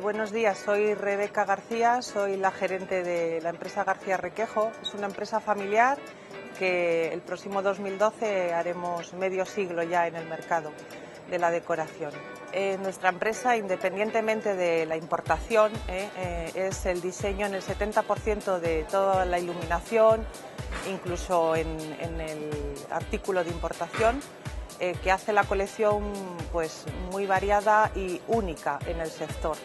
Buenos días, soy Rebeca García, soy la gerente de la empresa García Requejo. Es una empresa familiar que el próximo 2012 haremos medio siglo ya en el mercado de la decoración. Nuestra empresa, independientemente de la importación, es el diseño en el 70% de toda la iluminación, incluso en el artículo de importación, que hace la colección pues muy variada y única en el sector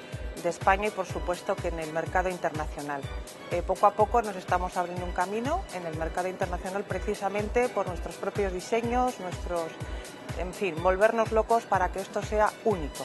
de España y por supuesto que en el mercado internacional. Poco a poco nos estamos abriendo un camino en el mercado internacional precisamente por nuestros propios diseños, en fin, volvernos locos para que esto sea único.